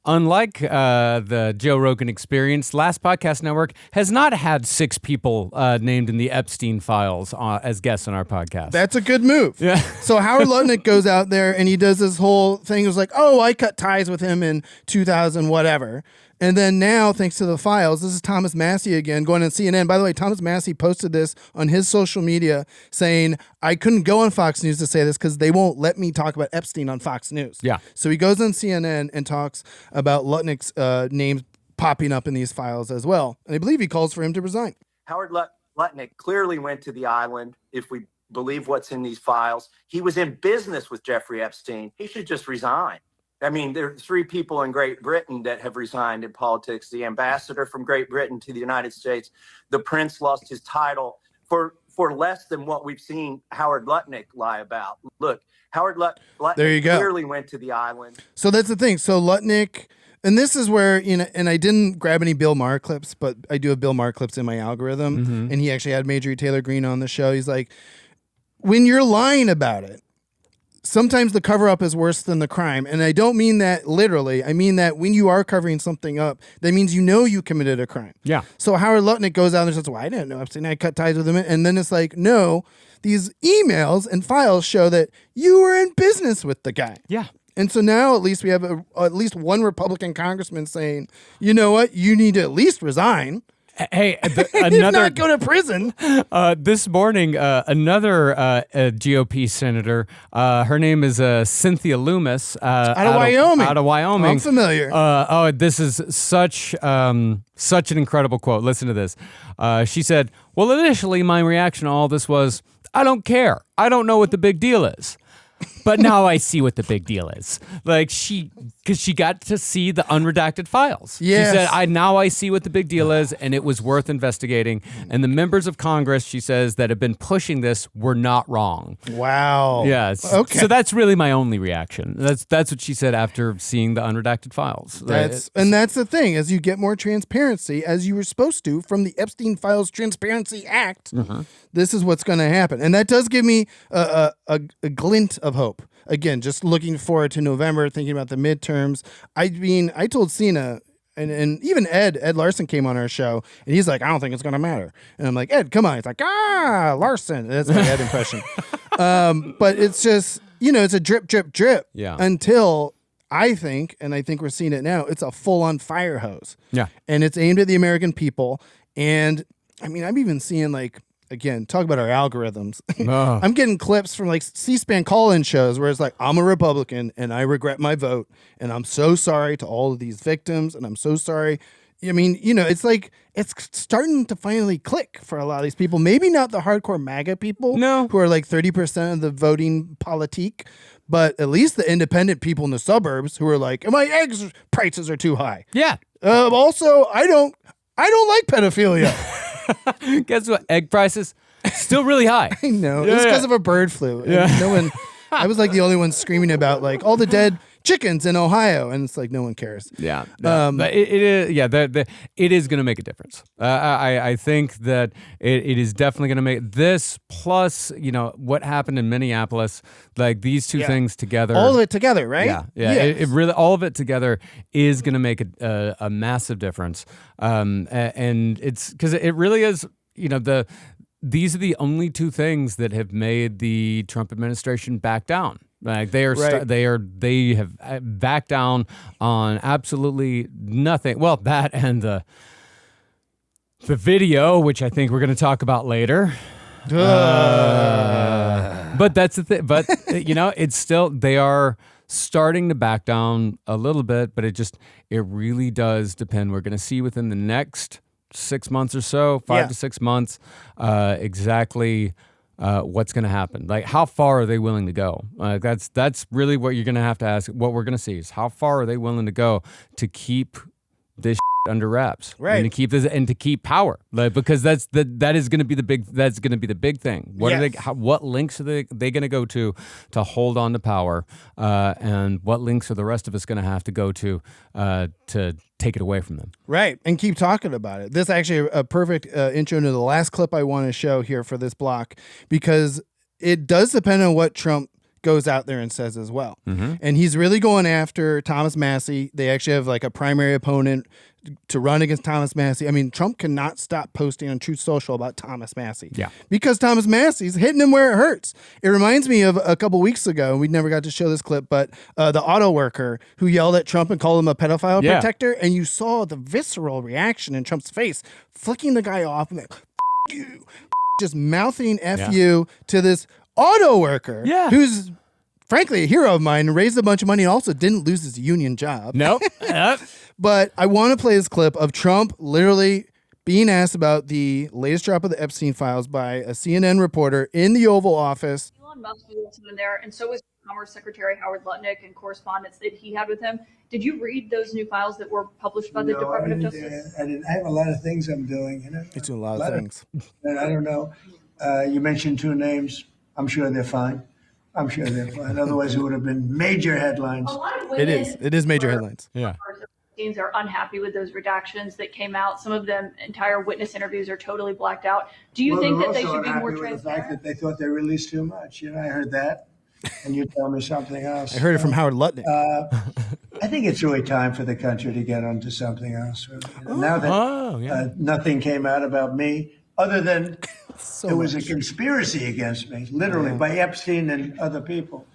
unlike the Joe Rogan Experience, Last Podcast Network has not had 6 people named in the Epstein files as guests on our podcast. That's a good move. Yeah. So Howard Lutnick goes out there and he does this whole thing. It was like, oh, I cut ties with him in 2000, whatever. And then now, thanks to the files, this is Thomas Massey again going on CNN. By the way, Thomas Massey posted this on his social media saying, I couldn't go on Fox News to say this because they won't let me talk about Epstein on Fox News. Yeah. So he goes on CNN and talks about Lutnick's names popping up in these files as well. And I believe he calls for him to resign. Howard Lutnick clearly went to the island, if we believe what's in these files. He was in business with Jeffrey Epstein. He should just resign. I mean, there are 3 people in Great Britain that have resigned in politics. The ambassador from Great Britain to the United States. The prince lost his title for less than what we've seen Howard Lutnick lie about. Look, Howard Lutnick clearly went to the island. So that's the thing. So Lutnick, and this is where, and I didn't grab any Bill Maher clips, but I do have Bill Maher clips in my algorithm. Mm-hmm. And he actually had Marjorie Taylor Greene on the show. He's like, when you're lying about it, sometimes the cover-up is worse than the crime. And I don't mean that literally. I mean that when you are covering something up, that means you committed a crime. Yeah. So Howard Lutnick goes out there and says, well, I didn't know Epstein. I cut ties with him. And then it's like, no, these emails and files show that you were in business with the guy. Yeah. And so now at least we have at least one Republican congressman saying, you know what, you need to at least resign. Hey, another not go to prison. This morning, another GOP senator. Her name is Cynthia Loomis, out of Wyoming. Out of Wyoming. I'm familiar. This is such an incredible quote. Listen to this. She said, "Well, initially, my reaction to all this was, I don't care. I don't know what the big deal is. but now I see what the big deal is. Like because she got to see the unredacted files. Yes. She said, now I see what the big deal is, and it was worth investigating. And the members of Congress, she says, that have been pushing this were not wrong. Wow. Yes. Okay. So that's really my only reaction. That's what she said after seeing the unredacted files. That's the thing. As you get more transparency, as you were supposed to from the Epstein Files Transparency Act, this is what's going to happen. And that does give me a glint of hope. Again, just looking forward to November, thinking about the midterms. I mean, I told Seena, and even Ed Larson came on our show, and he's like, I don't think it's going to matter. And I'm like, Ed, come on. He's like, Larson. That's my Ed impression. But it's just, it's a drip, drip, drip until I think we're seeing it now, it's a full-on fire hose. Yeah. And it's aimed at the American people. And, I mean, I'm even seeing, like, again, talk about our algorithms. I'm getting clips from, like, C-SPAN call-in shows where it's like, I'm a Republican, and I regret my vote, and I'm so sorry to all of these victims, and I'm so sorry. I mean, it's like, it's starting to finally click for a lot of these people. Maybe not the hardcore MAGA people who are like 30% of the voting politique, but at least the independent people in the suburbs who are like, my eggs prices are too high. Yeah. Also, I don't like pedophilia. Guess what? Egg prices still really high. I know. It was because of a bird flu. Yeah. And no one. I was like the only one screaming about like all the dead chickens in Ohio, and it's like no one cares. Yeah. But it is. Yeah. It is going to make a difference. I think that it is definitely going to make this plus what happened in Minneapolis, like these two things together. All of it together, right? Yeah. Yes. It really, all of it together is going to make a massive difference. And it's because it really is. These are the only two things that have made the Trump administration back down. Like they have backed down on absolutely nothing. Well, that and the video, which I think we're going to talk about later. But that's the thing. But it's still they are starting to back down a little bit. But it really does depend. We're going to see within the next 6 months or so, 5 to 6 months, exactly what's going to happen. Like, how far are they willing to go? That's really what you're going to have to ask. What we're going to see is how far are they willing to go to keep this under wraps, right? And to keep this and to keep power, because that is going to be the big. That's going to be the big thing. What are they? What links are they going to go to hold on to power? And what links are the rest of us going to have to go to take it away from them? Right, and keep talking about it. This is actually a perfect intro into the last clip I want to show here for this block, because it does depend on what Trump goes out there and says as well. Mm-hmm. And he's really going after Thomas Massie. They actually have like a primary opponent to run against Thomas Massie. I mean, Trump cannot stop posting on Truth Social about Thomas Massie. Yeah. Because Thomas Massie's hitting him where it hurts. It reminds me of a couple weeks ago, we never got to show this clip, but the auto worker who yelled at Trump and called him a pedophile protector. And you saw the visceral reaction in Trump's face, flicking the guy off and like, F you, just mouthing F you to this auto worker who's frankly a hero of mine, raised a bunch of money and also didn't lose his union job. Nope. But I want to play this clip of Trump literally being asked about the latest drop of the Epstein files by a CNN reporter in the Oval Office. Elon Musk was also in there, and so was Commerce Secretary Howard Lutnick and correspondence that he had with him. Did you read those new files that were published by the Department of Justice? I didn't. I have a lot of things I'm doing. He's doing a lot of things. And I don't know. You mentioned two names. I'm sure they're fine. Otherwise, it would have been major headlines. A lot of women It is major headlines. Yeah. Are unhappy with those redactions that came out. Some of them, entire witness interviews are totally blacked out. Do you think that they should be more transparent? The fact that they thought they released too much. I heard that, and you tell me something else. I heard it from Howard Lutnick. I think it's really time for the country to get onto something else. Now that nothing came out about me, other than it was a conspiracy against me, literally by Epstein and other people.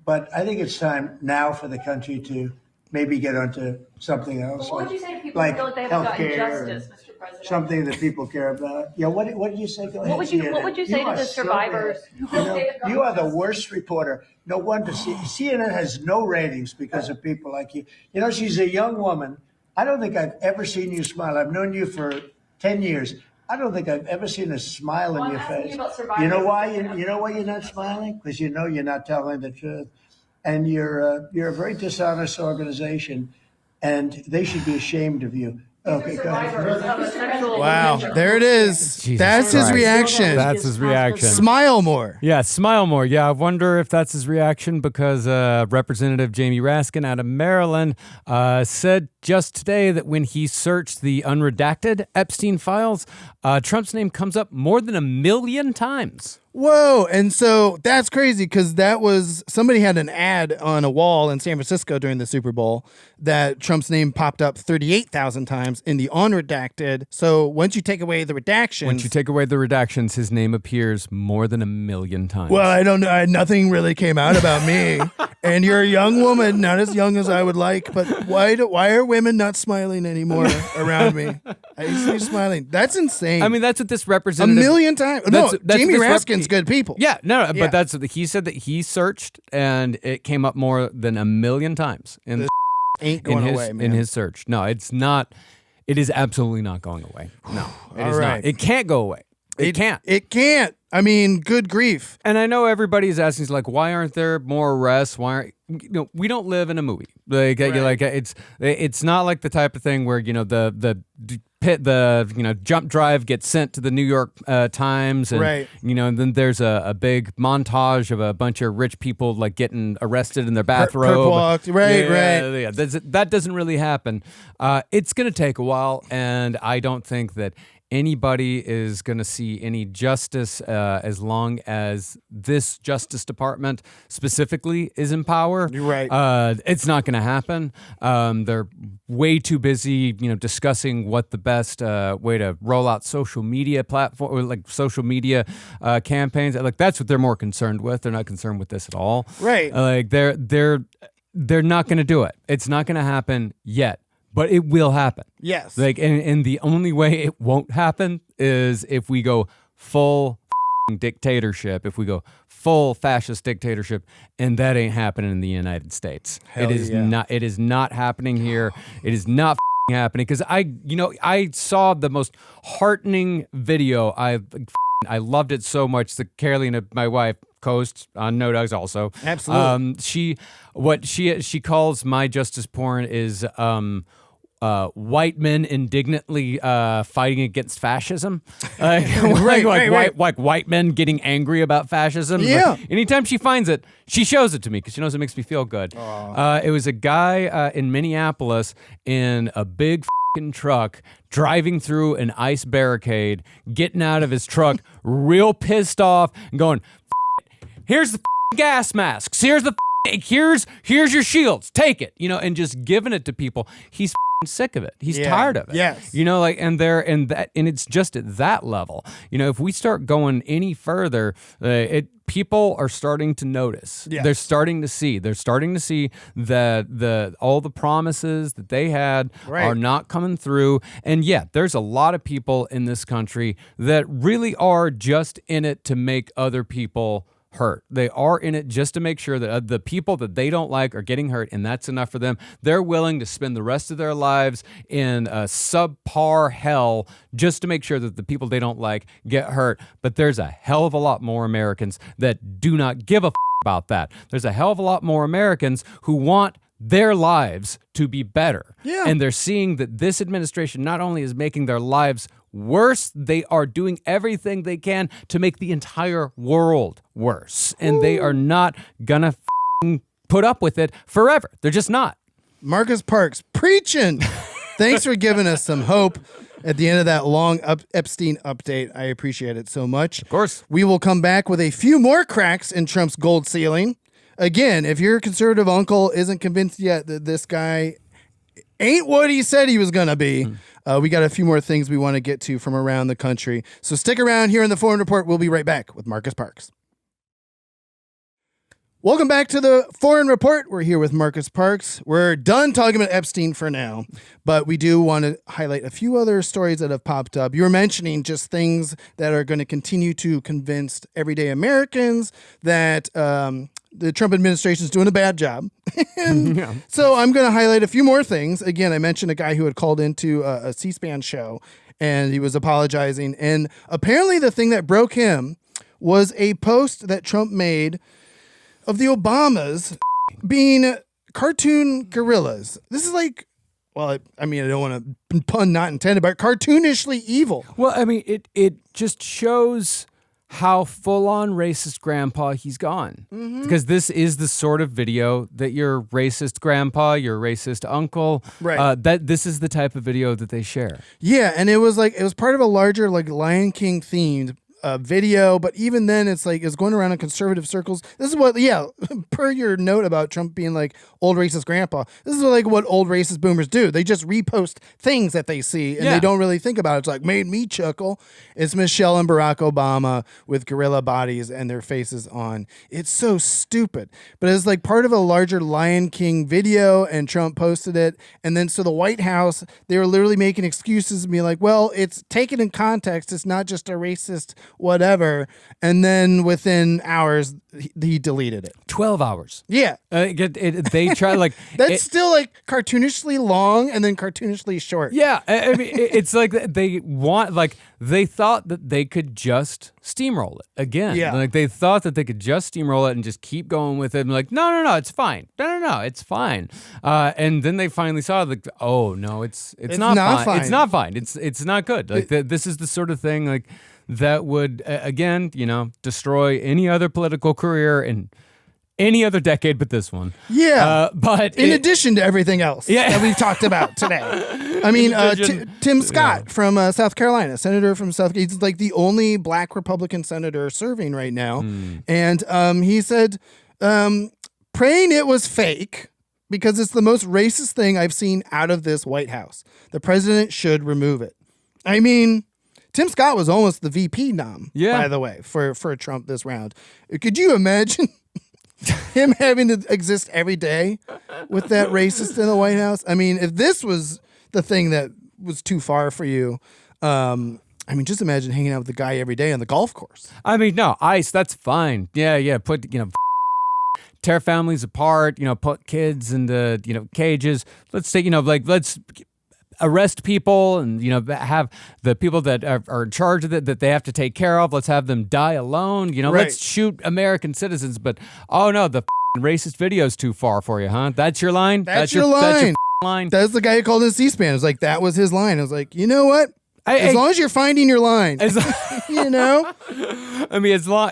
But I think it's time now for the country to maybe get onto something else. What would you say to people who feel like they haven't gotten justice, Mr. President? Something that people care about. Yeah, what did you say? Go ahead. What would you say to the survivors? You are the worst reporter. No wonder CNN has no ratings because of people like you. She's a young woman. I don't think I've ever seen you smile. I've known you for 10 years. I don't think I've ever seen a smile Well, on I'm your asking you face. about You know survivors. why? You know why you're not smiling? Because you know you're not telling the truth, and you're a very dishonest organization, and they should be ashamed of you. Okay, go ahead. Survivors of a sexual Wow, addiction. there it is. Jesus That's his Christ. reaction. That's his reaction. Smile more. Yeah, smile more. Yeah, I wonder if that's his reaction because Representative Jamie Raskin out of Maryland said just today that when he searched the unredacted Epstein files, Trump's name comes up more than 1 million times. Whoa. And so that's crazy because that was somebody had an ad on a wall in San Francisco during the Super Bowl that Trump's name popped up 38,000 times in the unredacted. So once you take away the redactions. Once you take away the redactions, his name appears more than 1 million times. Well, I don't know. Nothing really came out about me. And you're a young woman, not as young as I would like. But why are women not smiling anymore around me? I used to be smiling. That's insane. I mean, that's what this 1 representative... million times. No, that's Jamie what this Raskin's good people. Yeah, no, Yeah. but that's he said that he searched and it came up more than 1 million times in Ain't going away, man. in his search. No, it's not. It is absolutely not going away. No, it All is right. not. It can't go away. It can't. It can't. I mean, good grief. And I know everybody's asking, is like, why aren't there more arrests? Why aren't we don't live in a movie. Like it's not like the type of thing where the jump drive gets sent to the New York Times, and and then there's a big montage of a bunch of rich people like getting arrested in their bathrobe. Walked. Right. That doesn't really happen. It's gonna take a while, and I don't think that anybody is going to see any justice as long as this Justice Department specifically is in power. You're right. It's not going to happen. They're way too busy, discussing what the best way to roll out social media platform, like social media campaigns. Like that's what they're more concerned with. They're not concerned with this at all. Right. Like they're not going to do it. It's not going to happen yet. But it will happen. Yes. Like, and the only way it won't happen is if we go full dictatorship, if we go full fascist dictatorship, and that ain't happening in the United States. It is not happening here. It is not happening because I saw the most heartening video. I loved it so much that Carolina, my wife, co-host on No Dogs also. Absolutely. She calls my justice porn is white men indignantly fighting against fascism. Like white men getting angry about fascism. Yeah. Like, anytime she finds it, she shows it to me because she knows it makes me feel good. It was a guy in Minneapolis in a big truck driving through an ice barricade, getting out of his truck, real pissed off, and going, "Here's the gas masks. Here's your shields. Take it." And just giving it to people. He's sick of it. He's tired of it. Yes. And it's just at that level. If we start going any further, people are starting to notice. Yes. They're starting to see. They're starting to see that all the promises that they had are not coming through. And there's a lot of people in this country that really are just in it to make other people hurt. They are in it just to make sure that the people that they don't like are getting hurt, and that's enough for them. They're willing to spend the rest of their lives in a subpar hell just to make sure that the people they don't like get hurt. But there's a hell of a lot more Americans that do not give a about that. There's a hell of a lot more Americans who want their lives to be better. Yeah. And they're seeing that this administration not only is making their lives worse, they are doing everything they can to make the entire world worse. And they are not gonna put up with it forever. They're just not. Marcus Parks preaching. Thanks for giving us some hope at the end of that long Epstein update. I appreciate it so much. Of course. We will come back with a few more cracks in Trump's gold ceiling. Again, if your conservative uncle isn't convinced yet that this guy ain't what he said he was going to be, we got a few more things we want to get to from around the country. So stick around here in the Foreign Report. We'll be right back with Marcus Parks. Welcome back to the Foreign Report. We're here with Marcus Parks. We're done talking about Epstein for now, but we do want to highlight a few other stories that have popped up. You were mentioning just things that are going to continue to convince everyday Americans that the Trump administration is doing a bad job. So I'm going to highlight a few more things. Again, I mentioned a guy who had called into a C-SPAN show and he was apologizing. And apparently the thing that broke him was a post that Trump made of the Obamas being cartoon gorillas. This is like, well, I mean, I don't want to pun not intended, but cartoonishly evil. Well, I mean, it just shows how full-on racist grandpa he's gone. Because this is the sort of video that your racist grandpa, your racist uncle, Right. That this is the type of video that they share. Yeah, and it was part of a larger like Lion King themed video, but even then it's going around in conservative circles. This is what, per your note about Trump being like old racist grandpa, this is what old racist boomers do. They just repost things that they see and they don't really think about it. It's like, made me chuckle. It's Michelle and Barack Obama with gorilla bodies and their faces on. It's so stupid, but it's like part of a larger Lion King video, and Trump posted it. And then so the White House, they were literally making excuses and being like, well, it's taken in context. It's not just a racist whatever. And then within hours, he deleted it. 12 hours. Yeah. They try like... That's still like cartoonishly long and then cartoonishly short. Yeah. I mean, it's like they want, like, they thought that they could just steamroll it again. Yeah. Like they thought that they could just steamroll it and just keep going with it. And like, no, it's fine. No, it's fine. And then they finally saw like, oh no, it's not fine. It's not fine. It's not good. Like this is the sort of thing like that would again, destroy any other political career in any other decade but this one. Yeah. But in addition to everything else that we've talked about today. I mean, Tim Scott from South Carolina, senator from South, he's like the only black Republican senator serving right now. And he said, praying it was fake because it's the most racist thing I've seen out of this White House. The president should remove it. I mean, Tim Scott was almost the VP nom, by the way, for Trump this round. Could you imagine him having to exist every day with that racist in the White House? I mean, if this was the thing that was too far for you, I mean, just imagine hanging out with the guy every day on the golf course. I mean, no, ICE, that's fine. Yeah, put, tear families apart, put kids into, cages. Let's say, let's arrest people and, have the people that are in charge of it that they have to take care of. Let's have them die alone. Let's shoot American citizens. But, oh no, the racist video's too far for you, huh? That's your line? That's your line. That's your line. That's the guy who called in C-SPAN. It was like, that was his line. I was like, you know what? As long as you're finding your line, I mean, as long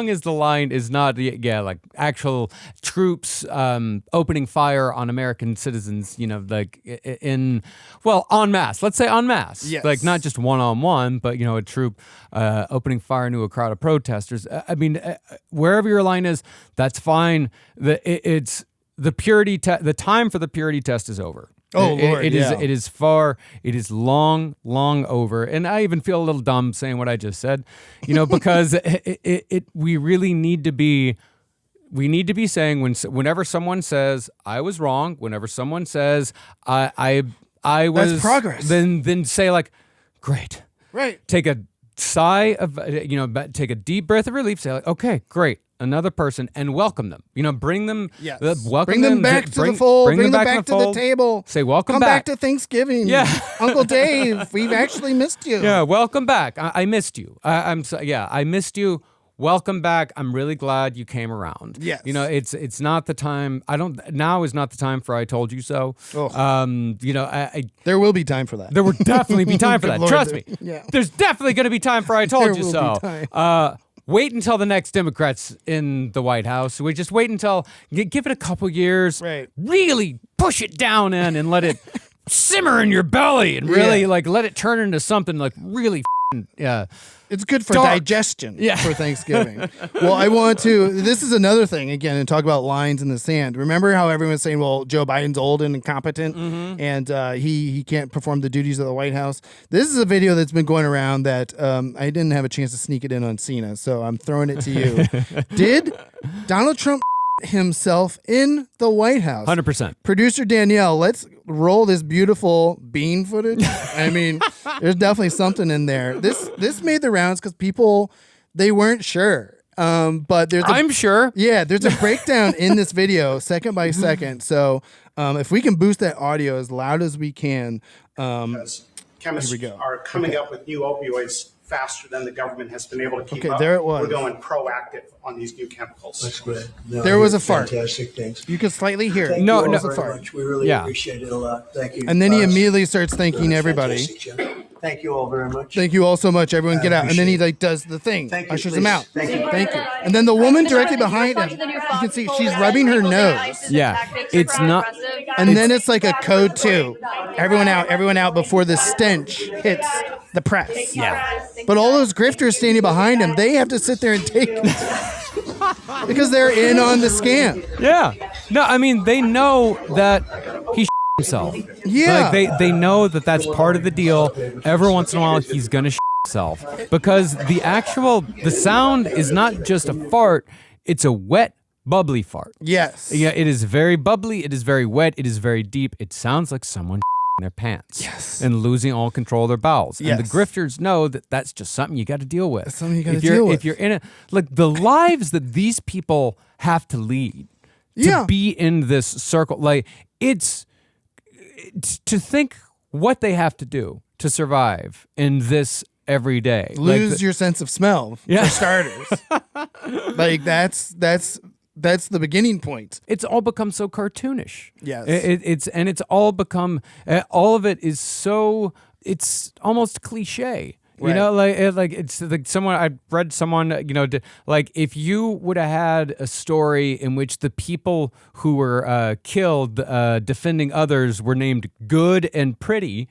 as the line is not, like actual troops opening fire on American citizens, like en masse. Let's say en masse. Yes. Like not just one-on-one, but a troop opening fire into a crowd of protesters. I mean, wherever your line is, that's fine. It's the purity. The time for the purity test is over. Oh, Lord, it is long over. And I even feel a little dumb saying what I just said, because we really need to be saying whenever someone says I was wrong, whenever someone says I was, that's progress. Then say like, great. Right. Take a sigh of, take a deep breath of relief, say like, okay, great. Another person and welcome them. Bring them. Yes. Welcome bring them back to the fold. Bring them back to the table. Say welcome Come back to Thanksgiving. Yeah, Uncle Dave, we've actually missed you. Yeah, welcome back. I missed you. I missed you. Welcome back. I'm really glad you came around. Yes. It's not the time. Now is not the time for I told you so. Oh. There will be time for that. There will definitely be time for that. Lord, Trust me. Yeah. There's definitely going to be time for I told There you will so. be time. Wait until the next Democrats in the White House. We just wait until, give it a couple years. Right. Really push it down in and let it simmer in your belly and really let it turn into something like really It's good for dark digestion for Thanksgiving. Well, this is another thing, again, and talk about lines in the sand. Remember how everyone's saying, well, Joe Biden's old and incompetent and he can't perform the duties of the White House? This is a video that's been going around that I didn't have a chance to sneak it in on Seena, so I'm throwing it to you. Did Donald Trump himself in the White House? 100%. Producer Danielle, let's roll this beautiful bean footage. I mean, there's definitely something in there. This made the rounds because people, they weren't sure. But I'm sure. Yeah, there's a breakdown in this video, second by second. So if we can boost that audio as loud as we can. Because chemists Here we go. are coming up with new opioids faster than the government has been able to keep Okay, up. there it was. We're going proactive on these new chemicals. That's great. No, There was a fart. Fantastic things. You could slightly hear it. Thank No, you all no. very much. We really appreciate it a lot. Thank you. And then he Us. immediately starts thanking everybody. Fantastic, Jeff. Thank you all very much. Thank you all so much. Everyone get out. And then he appreciate like does the thing. Thank you, Ushers please. him out. Thank you. Thank you. And then the woman directly behind him, you can see she's rubbing her nose. Yeah, it's not- And then it's like a code 2. Everyone out before the stench hits the press. Yeah. But all those grifters standing behind him, they have to sit there and take because they're in on the scam. Yeah. No, I mean, they know that he himself. Yeah. Like they know that that's part of the deal. Every once in a while, he's gonna himself because the sound is not just a fart; it's a wet, bubbly fart. Yes. Yeah, it is very bubbly. It is very wet. It is very deep. It sounds like someone in their pants. Yes. And losing all control of their bowels. And the Yes. grifters know that that's just something you got to deal with. That's something you gotta If you're- deal with. If you're in it, like the lives that these people have to lead Yeah. to be in this circle, like it's to think what they have to do to survive in this every day. Lose your sense of smell Yeah. for starters. Like that's the beginning point. It's all become so cartoonish. Yes. It's all become all of it is so it's almost cliche. You Right. know, like it's like I read someone, like if you would have had a story in which the people who were killed defending others were named good and pretty,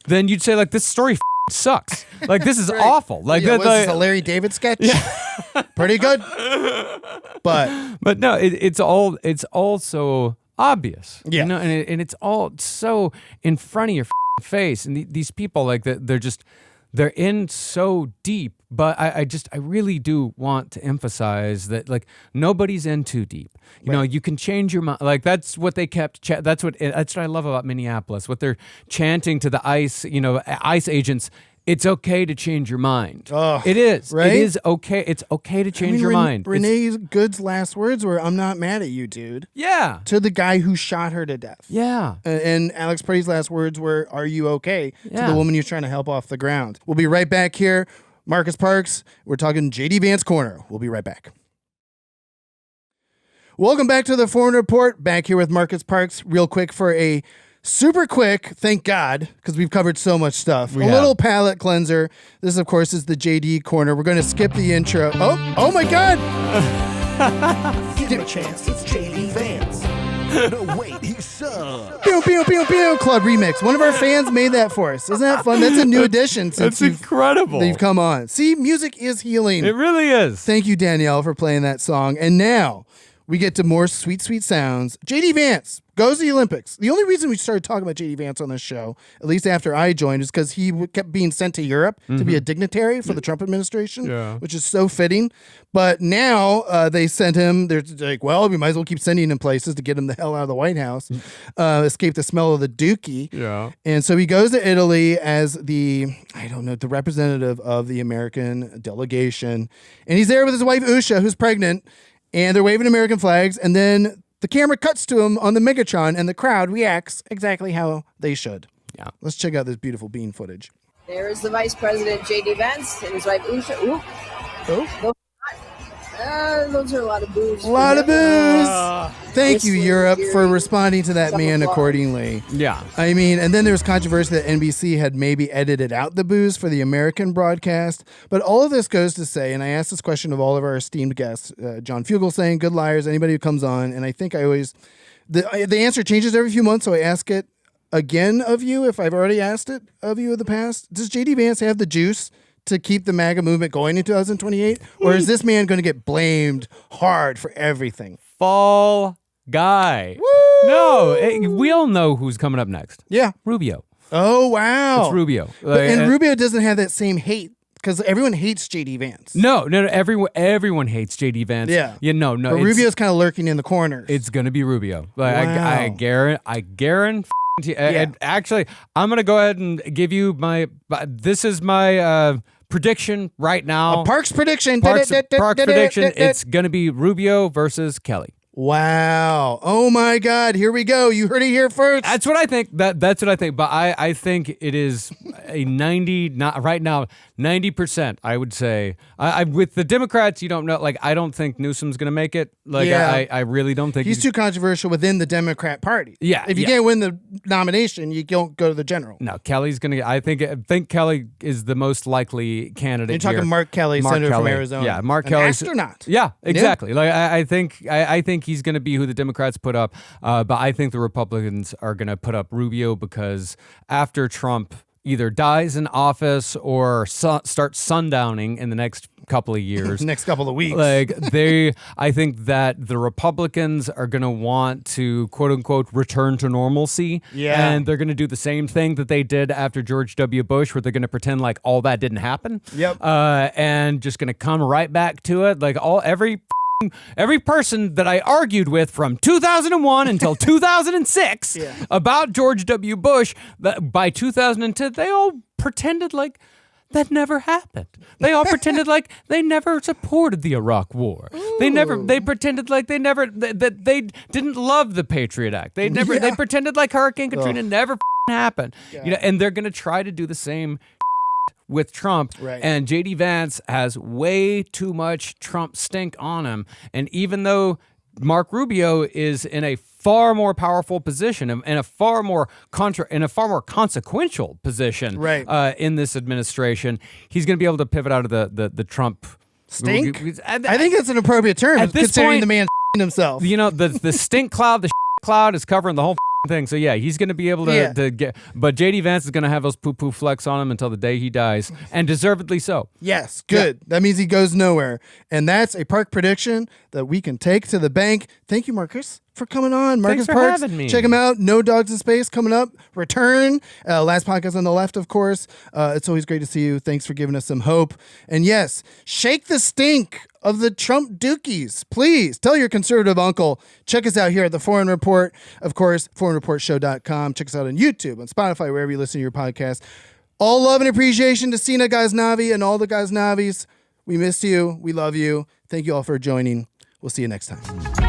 then you'd say like this story sucks. Like this is awful. Like Yeah, that. was this a Larry David sketch? Pretty good. But no, it's all so obvious. Yeah. You know, and it's all so in front of your face. And these people, like they're in so deep. But I really do want to emphasize that like nobody's in too deep. You know, you can change your mind. Like that's what they kept. That's what I love about Minneapolis. What they're chanting to the ICE agents. It's okay to change your mind. Oh, it is. right? It is okay. It's okay to change your mind. It's- Renee Good's last words were, "I'm not mad at you, dude." Yeah. To the guy who shot her to death. Yeah. And Alex Pretty's last words were, "Are you okay?" To Yeah. the woman you're trying to help off the ground. We'll be right back here. Marcus Parks. We're talking JD Vance Corner. We'll be right back. Welcome back to the Foreign Report. Back here with Marcus Parks. Real quick for a super quick, thank God, because we've covered so much stuff. We a have. little palate cleanser. This, of course, is the JD Corner. We're going to skip the intro. Oh my God. Give him a chance, it's JD Vance. No, wait, he sucks. Pew, pew, pew, pew. Club remix. One of our fans made that for us. Isn't that fun? That's a new addition since That's incredible. you've come on. See, music is healing. It really is. Thank you, Danielle, for playing that song. And now we get to more sweet, sweet sounds. JD Vance goes to the Olympics. The only reason we started talking about JD Vance on this show, at least after I joined, is because he kept being sent to Europe to be a dignitary for the Trump administration, which is so fitting. But now they sent him, they're like, well, we might as well keep sending him places to get him the hell out of the White House, escape the smell of the dookie. Yeah. And so he goes to Italy as the representative of the American delegation. And he's there with his wife, Usha, who's pregnant. And they're waving American flags, and then the camera cuts to him on the Megatron, and the crowd reacts exactly how they should. Yeah. Let's check out this beautiful bean footage. There is the Vice President, J.D. Vance, and his wife, Usha. Ooh. Oh, Those are a lot of boos. a lot of booze. Thank you, Europe, for responding to that man accordingly. Yeah. I mean, and then there was controversy that NBC had maybe edited out the booze for the American broadcast. But all of this goes to say, and I asked this question of all of our esteemed guests, John Fugelsang, good liars, anybody who comes on, and I think I always, the answer changes every few months, so I ask it again of you, if I've already asked it of you in the past. Does JD Vance have the juice to keep the MAGA movement going in 2028? Or is this man going to get blamed hard for everything? Fall guy. Woo! No, we all know who's coming up next. Yeah. Rubio. Oh, wow. It's Rubio. And Rubio doesn't have that same hate because everyone hates JD Vance. No. Everyone hates JD Vance. Yeah. No. But Rubio's kind of lurking in the corners. It's gonna be Rubio. Like Wow. I guarantee. And actually, I'm gonna go ahead and give you this is my prediction right now. Parks prediction. Parks prediction. It's gonna be Rubio versus Kelly. Wow. Oh my God. Here we go. You heard it here first. That's what I think. That's what I think. But I think it is. a 90, not right now, 90%, I would say. I with the Democrats, you don't know. Like, I don't think Newsom's going to make it. Like, I really don't think he's too controversial within the Democrat Party. Yeah. If you can't win the nomination, you don't go to the general. No, Kelly's going to, I think Kelly is the most likely candidate. You're talking Mark Kelly, senator from Arizona. Yeah, Mark Kelly. Astronaut. Yeah, exactly. Yeah. Like, I think he's going to be who the Democrats put up. But I think the Republicans are going to put up Rubio because after Trump either dies in office or starts sundowning in the next couple of years, next couple of weeks, I think that the Republicans are going to want to quote unquote return to normalcy. Yeah. And they're going to do the same thing that they did after George W. Bush, where they're going to pretend like all that didn't happen. Yep. And just going to come right back to it. Like every person that I argued with from 2001 until 2006 about George W. Bush, by 2010, they all pretended like that never happened. They all pretended like they never supported the Iraq War. Ooh. They pretended like they didn't love the Patriot Act. They pretended like Hurricane Katrina never happened. Yeah. And they're going to try to do the same with Trump. Right. And J.D. Vance has way too much Trump stink on him. And even though Mark Rubio is in a far more powerful position and a far more consequential position in this administration, he's going to be able to pivot out of the Trump stink. I think it's an appropriate term considering the man himself. You know, the stink cloud, the cloud is covering the whole thing. So yeah, he's going to be able to get, but JD Vance is going to have those poo-poo flecks on him until the day he dies, and deservedly so. Yes, good. Yeah. That means he goes nowhere. And that's a Park prediction that we can take to the bank. Thank you, Marcus, for coming on. Marcus Thanks for Parks, having me. Check him out. No Dogs in Space coming up. Return. Last podcast on the left, of course. It's always great to see you. Thanks for giving us some hope. And yes, shake the stink of the Trump dookies. Please tell your conservative uncle. Check us out here at the Foreign Report. Of course, foreignreportshow.com. Check us out on YouTube, on Spotify, wherever you listen to your podcast. All love and appreciation to Seena Ghaznavi and all the Ghaznavis. We miss you. We love you. Thank you all for joining. We'll see you next time.